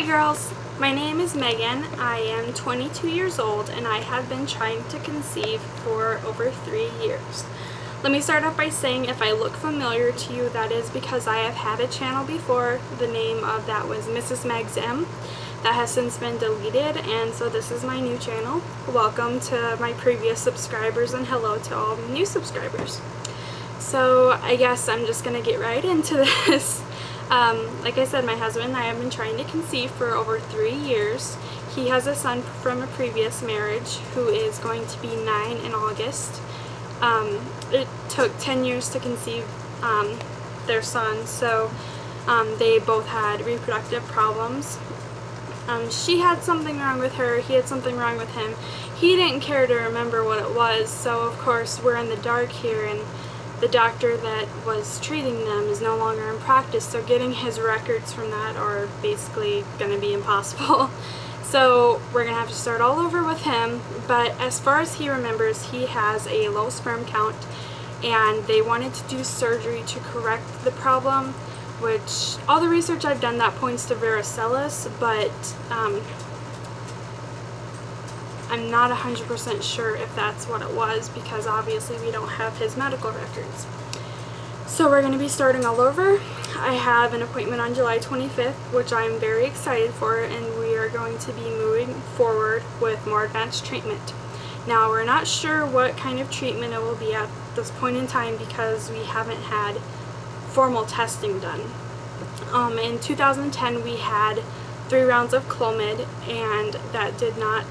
girls, my name is Megan. I am 22 years old and I have been trying to conceive for over 3 years. Let me start off by saying if I look familiar to you, that is because I have had a channel before. The name of that was Mrs. Meg's M. That has since been deleted, and so this is my new channel. Welcome to my previous subscribers and hello to all the new subscribers. So I guess I'm just going to get right into this. Like I said, my husband and I have been trying to conceive for over 3 years. He has a son from a previous marriage who is going to be 9 in August. It took 10 years to conceive their son, so they both had reproductive problems. She had something wrong with her, he had something wrong with him. He didn't care to remember what it was, so of course we're in the dark here, and the doctor that was treating them is no longer in practice, so getting his records from that are basically going to be impossible. So we're going to have to start all over with him, but as far as he remembers, he has a low sperm count, and they wanted to do surgery to correct the problem, which all the research I've done that points to varicella, but I'm not 100% sure if that's what it was because obviously we don't have his medical records. So we're going to be starting all over. I have an appointment on July 25th, which I'm very excited for, and we are going to be moving forward with more advanced treatment. Now we're not sure what kind of treatment it will be at this point in time because we haven't had formal testing done. In 2010 we had 3 rounds of Clomid, and that did not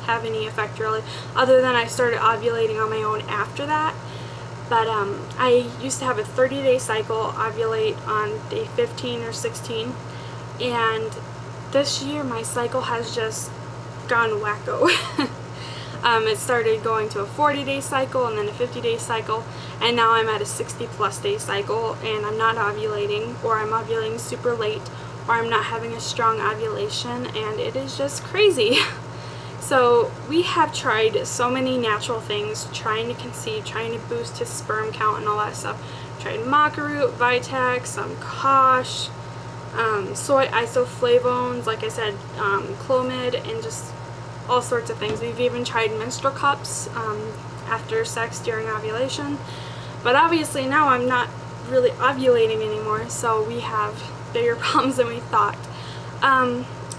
have any effect really, other than I started ovulating on my own after that. But I used to have a 30-day cycle, ovulate on day 15 or 16, and this year my cycle has just gone wacko. It started going to a 40-day cycle and then a 50-day cycle, and now I'm at a 60+ day cycle, and I'm not ovulating, or I'm ovulating super late, or I'm not having a strong ovulation, and it is just crazy. So we have tried so many natural things trying to conceive, trying to boost his sperm count and all that stuff. Tried maca root, Vitex, Kosh, soy isoflavones, like I said, Clomid, and just all sorts of things. We've even tried menstrual cups after sex during ovulation. But obviously now I'm not really ovulating anymore, so we have bigger problems than we thought.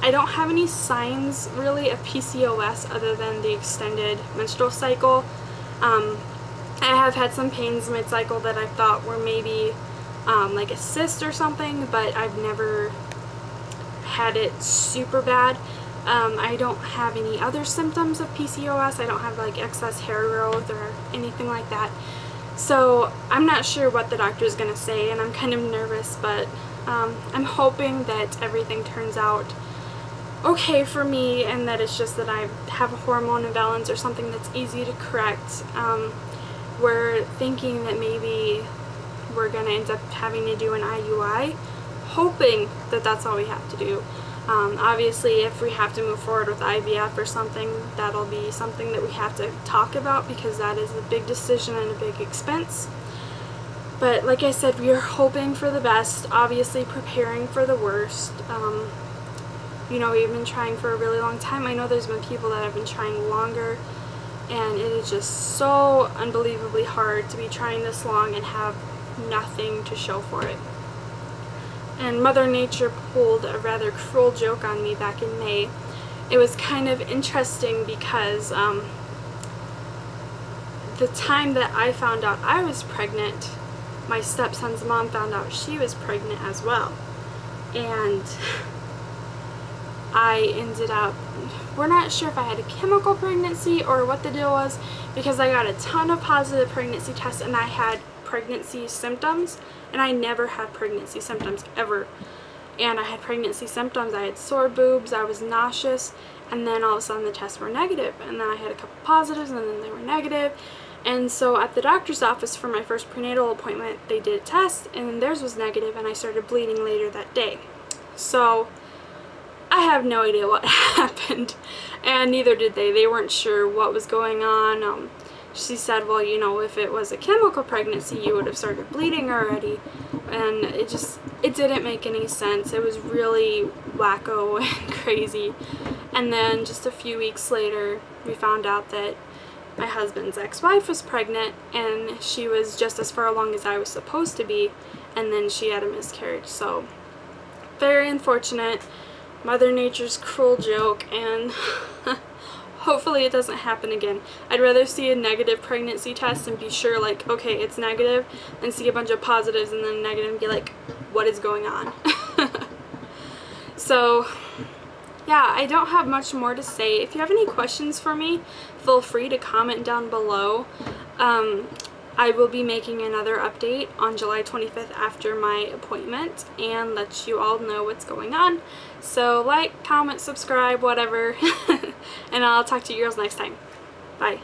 I don't have any signs really of PCOS other than the extended menstrual cycle. I have had some pains mid-cycle that I thought were maybe like a cyst or something, but I've never had it super bad. I don't have any other symptoms of PCOS. I don't have like excess hair growth or anything like that. So I'm not sure what the doctor is going to say, and I'm kind of nervous, but I'm hoping that everything turns out okay for me, and that it's just that I have a hormone imbalance or something that's easy to correct. We're thinking that maybe we're going to end up having to do an IUI, hoping that that's all we have to do. Obviously if we have to move forward with IVF or something, that'll be something that we have to talk about because that is a big decision and a big expense. But like I said, we are hoping for the best, obviously preparing for the worst. You know, we've been trying for a really long time. I know there's been people that have been trying longer, and it is just so unbelievably hard to be trying this long and have nothing to show for it. And Mother Nature pulled a rather cruel joke on me back in May. It was kind of interesting because the time that I found out I was pregnant, my stepson's mom found out she was pregnant as well. And I ended up, we're not sure if I had a chemical pregnancy or what the deal was, because I got a ton of positive pregnancy tests and I had pregnancy symptoms, and I never had pregnancy symptoms ever. And I had pregnancy symptoms, I had sore boobs, I was nauseous, and then all of a sudden the tests were negative, and then I had a couple positives and then they were negative. And so at the doctor's office for my first prenatal appointment, they did a test and theirs was negative, and I started bleeding later that day. So I have no idea what happened, and neither did they. They weren't sure what was going on. she said, well, you know, if it was a chemical pregnancy, you would have started bleeding already. And it didn't make any sense. It was really wacko and crazy. And then just a few weeks later, we found out that my husband's ex-wife was pregnant, and she was just as far along as I was supposed to be, and then she had a miscarriage. So very unfortunate. Mother Nature's cruel joke, and hopefully it doesn't happen again. I'd rather see a negative pregnancy test and be sure, like, okay, it's negative, than see a bunch of positives and then negative and be like, what is going on? So yeah, I don't have much more to say. If you have any questions for me, feel free to comment down below. I will be making another update on July 25th after my appointment and let you all know what's going on. So like, comment, subscribe, whatever, and I'll talk to you girls next time. Bye.